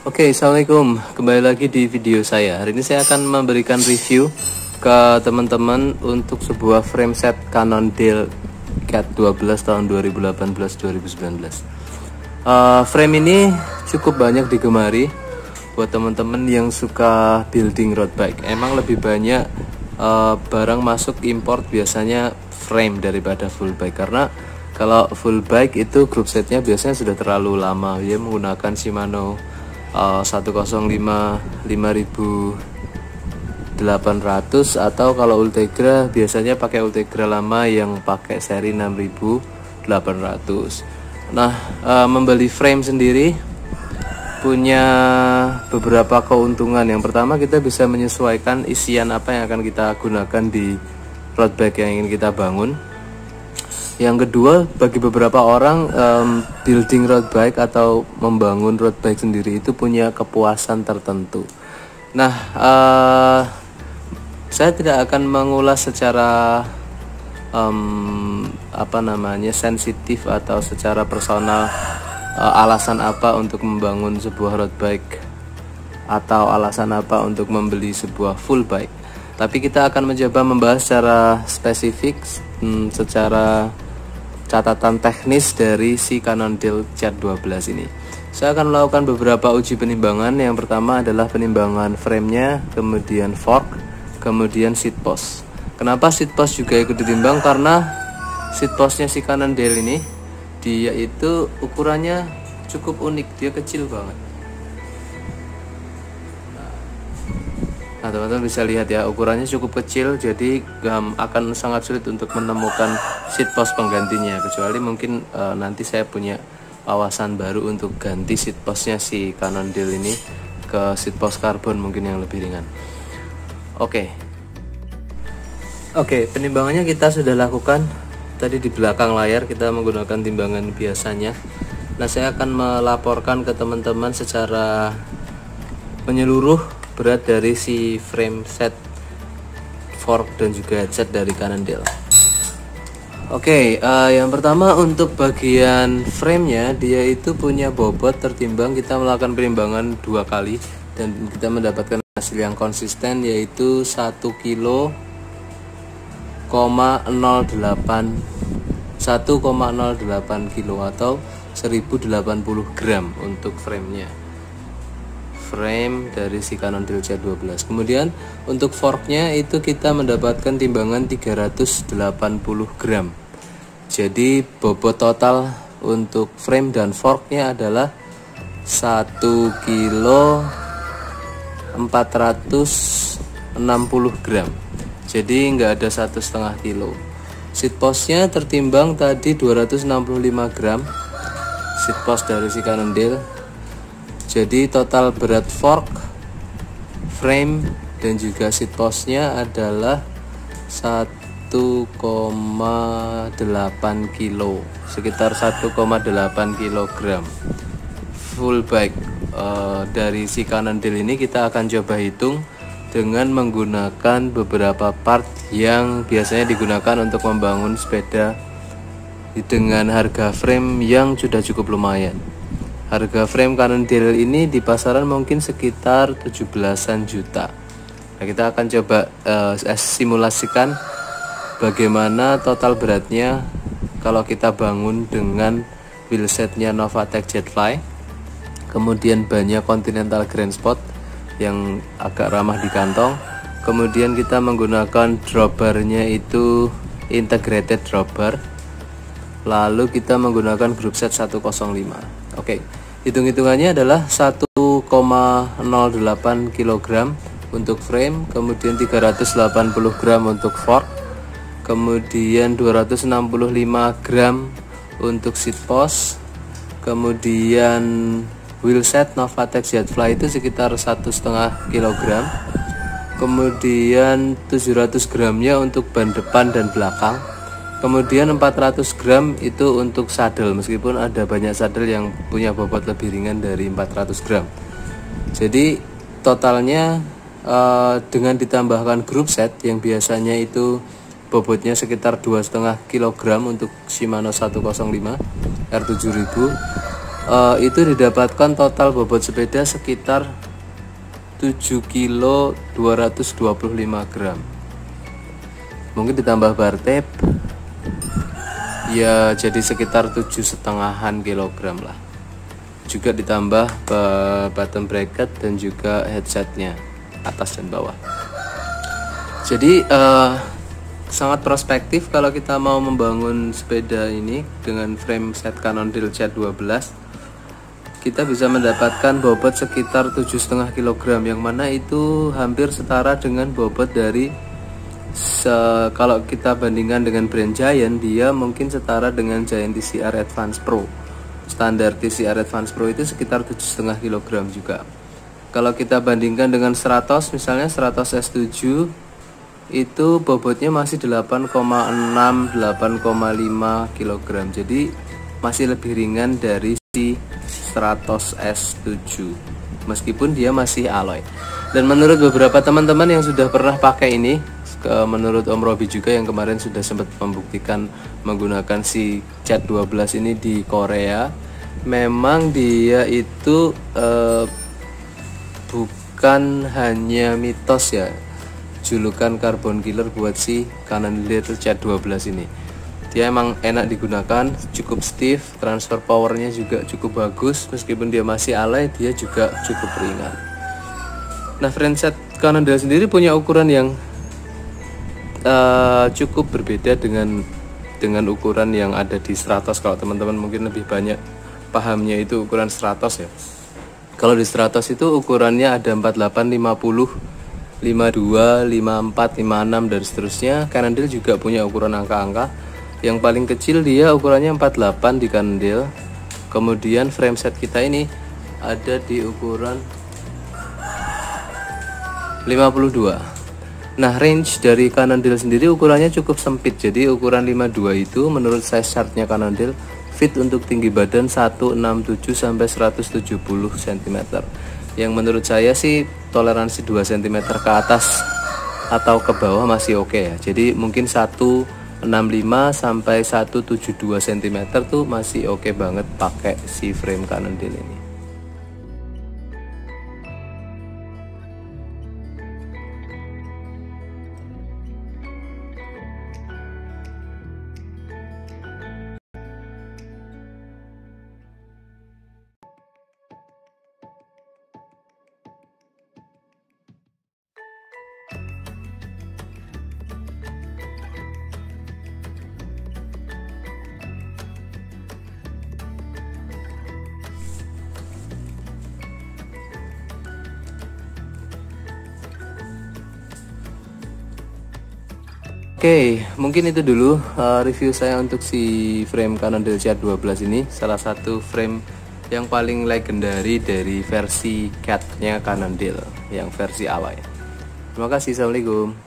Oke, assalamualaikum. Kembali lagi di video saya. Hari ini saya akan memberikan review ke teman-teman untuk sebuah frame set Canon Dale Cat 12 tahun 2018-2019. Frame ini cukup banyak digemari buat teman-teman yang suka building road bike. Emang lebih banyak barang masuk import biasanya frame daripada full bike, karena kalau full bike itu group setnya biasanya sudah terlalu lama. Dia menggunakan Shimano 105 5800, atau kalau Ultegra biasanya pakai Ultegra lama yang pakai seri 6800. Nah, membeli frame sendiri punya beberapa keuntungan. Yang pertama, kita bisa menyesuaikan isian apa yang akan kita gunakan di road bike yang ingin kita bangun. Yang kedua, bagi beberapa orang building road bike atau membangun road bike sendiri itu punya kepuasan tertentu. Nah, saya tidak akan mengulas secara sensitif atau secara personal alasan apa untuk membangun sebuah road bike atau alasan apa untuk membeli sebuah full bike. Tapi kita akan mencoba membahas secara spesifik, secara catatan teknis dari si Canon Dale Cat 12 ini. Saya akan melakukan beberapa uji penimbangan. Yang pertama adalah penimbangan framenya, kemudian fork, kemudian seat post. Kenapa seat post juga ikut ditimbang? Karena seat postnya si Canon Dale ini, dia itu ukurannya cukup unik, dia kecil banget. Nah, teman-teman bisa lihat ya, ukurannya cukup kecil, jadi akan sangat sulit untuk menemukan seat post penggantinya, kecuali mungkin nanti saya punya wawasan baru untuk ganti seat postnya si Canon Dale ini ke seat post karbon mungkin yang lebih ringan. Oke, penimbangannya kita sudah lakukan tadi di belakang layar. Kita menggunakan timbangan biasanya. Nah, saya akan melaporkan ke teman-teman secara menyeluruh berat dari si frame set, fork, dan juga headset dari Canon Dale. Oke, yang pertama untuk bagian framenya, dia itu punya bobot tertimbang. Kita melakukan penimbangan 2 kali dan kita mendapatkan hasil yang konsisten, yaitu 1,08 kilo atau 1080 gram untuk framenya, frame dari si Canon Dale Cat 12. Kemudian untuk forknya itu kita mendapatkan timbangan 380 gram. Jadi bobot total untuk frame dan forknya adalah 1 kilo 460 gram. Jadi nggak ada 1,5 kilo. Seat postnya tertimbang tadi 265 gram. Seat post dari si Canon Dale. Jadi total berat fork, frame, dan juga seat postnya adalah 1,8 kilo, sekitar 1,8 kilogram. Full bike dari si Canon Dale ini kita akan coba hitung dengan menggunakan beberapa part yang biasanya digunakan untuk membangun sepeda dengan harga frame yang sudah cukup lumayan. Harga frame Canon Dale ini di pasaran mungkin sekitar 17-an juta. Nah, kita akan coba simulasikan bagaimana total beratnya kalau kita bangun dengan wheelsetnya Novatec Jetfly, kemudian bannya Continental Grand Sport yang agak ramah di kantong, kemudian kita menggunakan dropbarnya itu integrated dropbar, lalu kita menggunakan group set 105. Oke, hitung-hitungannya adalah 1,08 kg untuk frame, kemudian 380 gram untuk fork, kemudian 265 gram untuk seat post, kemudian wheelset Novatec Jetfly itu sekitar 1,5 kg, kemudian 700 gramnya untuk ban depan dan belakang, kemudian 400 gram itu untuk saddle, meskipun ada banyak saddle yang punya bobot lebih ringan dari 400 gram. Jadi totalnya dengan ditambahkan group set yang biasanya itu bobotnya sekitar 2,5 kg untuk Shimano 105 R7000, itu didapatkan total bobot sepeda sekitar 7 kilo 225 gram. Mungkin ditambah bar tape ya jadi sekitar 7,5 kilogram lah. Juga ditambah bottom bracket dan juga headsetnya atas dan bawah. Jadi sangat prospektif kalau kita mau membangun sepeda ini dengan frame set Cannondale Z12. Kita bisa mendapatkan bobot sekitar 7,5 kg, yang mana itu hampir setara dengan bobot dari kalau kita bandingkan dengan brand Giant, dia mungkin setara dengan Giant TCR Advance Pro. Standar TCR Advance Pro itu sekitar 7,5 kg juga. Kalau kita bandingkan dengan Stratos, misalnya Stratos S7 itu bobotnya masih 8,6 8,5 kg. Jadi masih lebih ringan dari si Stratos S7 meskipun dia masih alloy. Dan menurut beberapa teman-teman yang sudah pernah pakai ini, menurut Om Robi juga yang kemarin sudah sempat membuktikan menggunakan si Z12 ini di Korea, memang dia itu bukan hanya mitos ya, julukan carbon killer buat si Cannondale Z12 ini. Dia emang enak digunakan, cukup stiff, transfer powernya juga cukup bagus, meskipun dia masih alloy, dia juga cukup ringan. Nah, frame set Cannondale sendiri punya ukuran yang cukup berbeda dengan ukuran yang ada di Stratos. Kalau teman-teman mungkin lebih banyak pahamnya itu ukuran Stratos ya. Kalau di Stratos itu ukurannya ada 48, 50, 52, 54, 56 dan seterusnya. Cannondale juga punya ukuran angka-angka. Yang paling kecil dia ukurannya 48 di Cannondale. Kemudian frame set kita ini ada di ukuran 52. Nah, range dari Cannondale sendiri ukurannya cukup sempit. Jadi ukuran 52 itu menurut size chartnya Cannondale fit untuk tinggi badan 167 sampai 170 cm. Yang menurut saya sih toleransi 2 cm ke atas atau ke bawah masih oke ya. Jadi mungkin 165 sampai 172 cm tuh masih oke banget pakai si frame Cannondale ini. Oke, mungkin itu dulu review saya untuk si frame Cannondale Z12 ini, salah satu frame yang paling legendary dari versi cat-nya Cannondale yang versi alloy. Terima kasih, assalamualaikum.